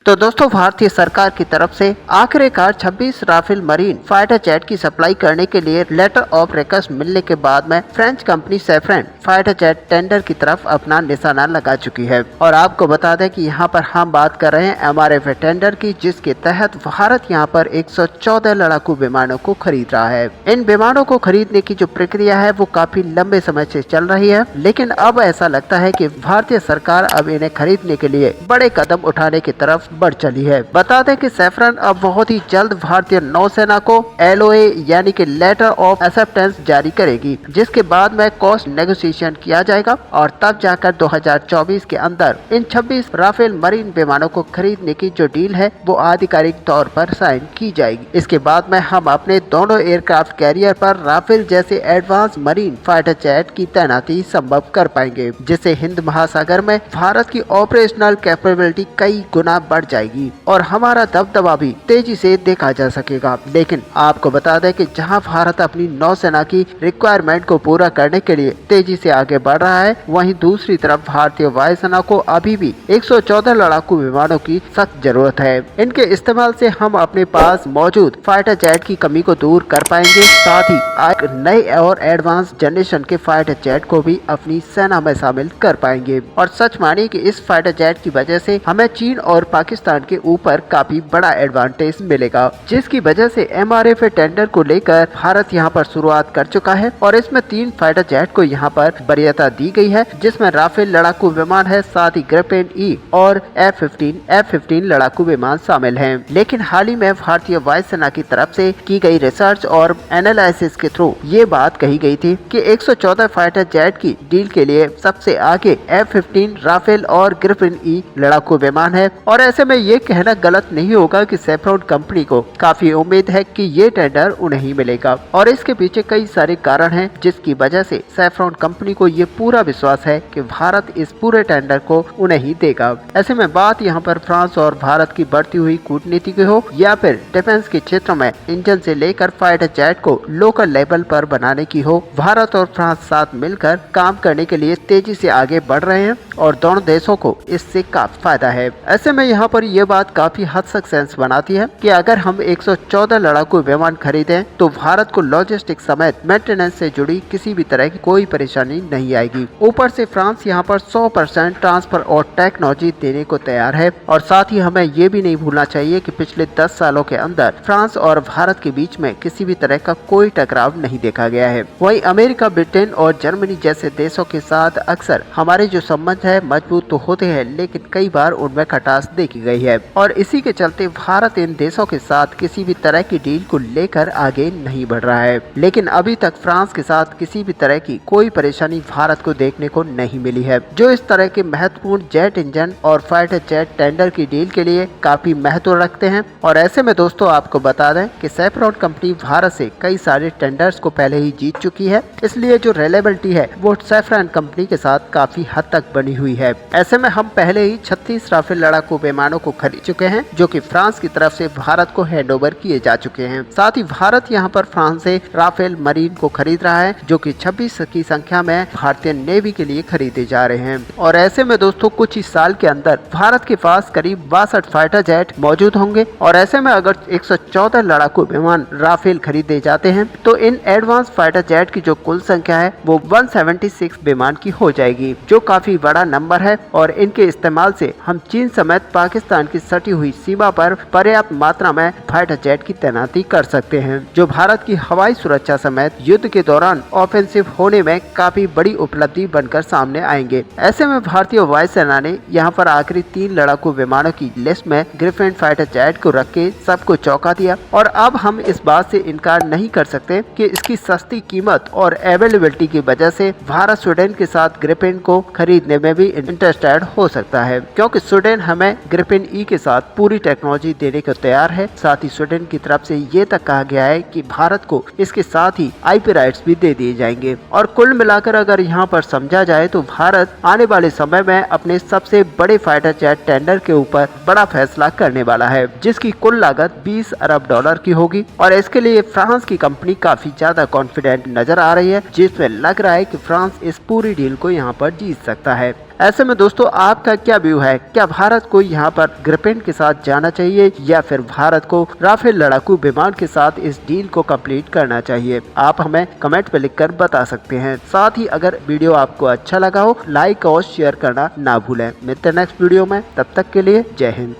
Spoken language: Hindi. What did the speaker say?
तो दोस्तों भारतीय सरकार की तरफ से आखिरकार 26 राफेल मरीन फाइटर जेट की सप्लाई करने के लिए लेटर ऑफ रिक्वेस्ट मिलने के बाद में French company saffron fighter jet tender की तरफ अपना निशाना लगा चुकी है। और आपको बता दें कि यहाँ पर हम बात कर रहे हैं MRF टेंडर की, जिसके तहत भारत यहाँ पर 114 लड़ाकू विमानों को खरीद रहा है। इन विमानों को खरीदने की जो प्रक्रिया है वो काफी लंबे समय से चल रही है, लेकिन अब ऐसा लगता है कि भारतीय सरकार अब इन्हें खरीदने के लिए बड़े कदम उठाने की तरफ बढ़ चली है। बता दें कि सैफ्रन अब बहुत ही जल्द भारतीय नौसेना को LOA यानी कि लेटर ऑफ एक्सेप्टेंस जारी करेगी, जिसके बाद में कॉस्ट नेगोशिएशन किया जाएगा और तब जाकर 2024 के अंदर इन 26 राफेल मरीन विमानों को खरीदने की जो डील है वो आधिकारिक तौर पर साइन की जाएगी। इसके बाद में हम अपने दोनों एयरक्राफ्ट कैरियर पर राफेल जैसे एडवांस मरीन फाइटर जेट की तैनाती संभव कर पाएंगे, जिससे हिंद महासागर में भारत की ऑपरेशनल कैपेबिलिटी कई गुना बढ़ जाएगी और हमारा दबदबा भी तेजी से देखा जा सकेगा। लेकिन आपको बता दें कि जहां भारत अपनी नौसेना की रिक्वायरमेंट को पूरा करने के लिए तेजी से आगे बढ़ रहा है, वहीं दूसरी तरफ भारतीय वायुसेना को अभी भी 114 लड़ाकू विमानों की सख्त जरूरत है। इनके इस्तेमाल से हम अपने पास मौजूद फाइटर जेट की कमी को दूर कर पाएंगे, साथ ही एक नए और एडवांस जनरेशन के फाइटर जेट को भी अपनी सेना में शामिल कर पाएंगे। और सच मानिए कि इस फाइटर जेट की वजह से हमें चीन और पाकिस्तान के ऊपर काफी बड़ा एडवांटेज मिलेगा, जिसकी वजह से MRF टेंडर को लेकर भारत यहां पर शुरुआत कर चुका है और इसमें 3 फाइटर जेट को यहां पर वरीयता दी गई है, जिसमें राफेल लड़ाकू विमान है, साथ ही ग्रिपेन E और F-15 लड़ाकू विमान शामिल हैं। लेकिन हाल ही में भारतीय वायुसेना की तरफ से की गई रिसर्च और एनालिसिस के थ्रू ये बात कही गई थी कि 114 फाइटर जेट की डील के लिए सबसे आगे F-15 राफेल और ग्रिपेन E लड़ाकू विमान है। और ऐसे में ये कहना गलत नहीं होगा कि सैफ्रन कंपनी को काफी उम्मीद है कि ये टेंडर उन्हें ही मिलेगा और इसके पीछे कई सारे कारण हैं, जिसकी वजह से सैफ्रन कंपनी को ये पूरा विश्वास है कि भारत इस पूरे टेंडर को उन्हें ही देगा। ऐसे में बात यहाँ पर फ्रांस और भारत की बढ़ती हुई कूटनीति की हो या फिर डिफेंस के क्षेत्र में इंजन से लेकर फाइटर जेट को लोकल लेवल पर बनाने की हो, भारत और फ्रांस साथ मिलकर काम करने के लिए तेजी से आगे बढ़ रहे हैं और दोनों देशों को इससे काफी फायदा है। ऐसे में यहाँ पर यह बात काफी हद तक सेंस बनाती है कि अगर हम 114 लड़ाकू विमान खरीदें तो भारत को लॉजिस्टिक समेत मेंटेनेंस से जुड़ी किसी भी तरह की कोई परेशानी नहीं आएगी। ऊपर से फ्रांस यहाँ पर 100% ट्रांसफर और टेक्नोलॉजी देने को तैयार है और साथ ही हमें ये भी नहीं भूलना चाहिए कि पिछले 10 सालों के अंदर फ्रांस और भारत के बीच में किसी भी तरह का कोई टकराव नहीं देखा गया है। वहीं अमेरिका, ब्रिटेन और जर्मनी जैसे देशों के साथ अक्सर हमारे जो संबंध है मजबूत तो होते हैं, लेकिन कई बार उनमें खटास देखी गई है और इसी के चलते भारत इन देशों के साथ किसी भी तरह की डील को लेकर आगे नहीं बढ़ रहा है। लेकिन अभी तक फ्रांस के साथ किसी भी तरह की कोई परेशानी भारत को देखने को नहीं मिली है, जो इस तरह के महत्वपूर्ण जेट इंजन और फाइटर जेट टेंडर की डील के लिए काफी महत्व रखते हैं। और ऐसे में दोस्तों आपको बता दें कि सैफ्रन कंपनी भारत से कई सारे टेंडर्स को पहले ही जीत चुकी है, इसलिए जो रिलायबिलिटी है वो सैफ्रन कंपनी के साथ काफी हद तक बनी हुई है। ऐसे में हम पहले ही 36 राफेल लड़ाकू विमानों को खरीद चुके हैं, जो कि फ्रांस की तरफ से भारत को हैंडओवर किए जा चुके हैं। साथ ही भारत यहां पर फ्रांस से राफेल मरीन को खरीद रहा है, जो कि 26 की संख्या में भारतीय नेवी के लिए खरीदे जा रहे हैं। और ऐसे में दोस्तों कुछ ही साल के अंदर भारत के पास करीब 62 फाइटर जेट मौजूद होंगे और ऐसे में अगर 114 लड़ाकू विमान राफेल खरीदे जाते हैं तो इन एडवांस फाइटर जेट की जो कुल संख्या है वो 176 विमान की हो जाएगी, जो काफी बड़ा नंबर है। और इनके इस्तेमाल से हम चीन समेत पाकिस्तान की सटी हुई सीमा पर पर्याप्त मात्रा में फाइटर जेट की तैनाती कर सकते हैं, जो भारत की हवाई सुरक्षा समेत युद्ध के दौरान ऑफेंसिव होने में काफी बड़ी उपलब्धि बनकर सामने आएंगे। ऐसे में भारतीय वायुसेना ने यहाँ पर आखिरी 3 लड़ाकू विमानों की लिस्ट में ग्रिपेन फाइटर जेट को रख के सबको चौंका दिया और अब हम इस बात से इनकार नहीं कर सकते कि इसकी सस्ती कीमत और अवेलेबिलिटी की वजह से भारत स्वीडन के साथ ग्रिपेन को खरीदने में भी इंटरेस्टेड हो सकता है, क्योंकि स्वीडन हमें ग्रिपेन E के साथ पूरी टेक्नोलॉजी देने को तैयार है। साथ ही स्वीडन की तरफ से ये तक कहा गया है कि भारत को इसके साथ ही IP राइट्स भी दे दिए जाएंगे। और कुल मिलाकर अगर यहाँ पर समझा जाए तो भारत आने वाले समय में अपने सबसे बड़े फाइटर जेट टेंडर के ऊपर बड़ा फैसला करने वाला है, जिसकी कुल लागत 20 अरब डॉलर की होगी। और इसके लिए फ्रांस की कंपनी काफी ज्यादा कॉन्फिडेंट नजर आ रही है, जिसमें लग रहा है कि फ्रांस इस पूरी डील को यहाँ पर जीत सकता है। ऐसे में दोस्तों आपका क्या व्यू है, क्या भारत को यहाँ पर ग्रिपेन के साथ जाना चाहिए या फिर भारत को राफेल लड़ाकू विमान के साथ इस डील को कंप्लीट करना चाहिए? आप हमें कमेंट पे लिखकर बता सकते हैं। साथ ही अगर वीडियो आपको अच्छा लगा हो, लाइक और शेयर करना ना भूलें। मिलते हैं नेक्स्ट वीडियो में, तब तक के लिए जय हिंद।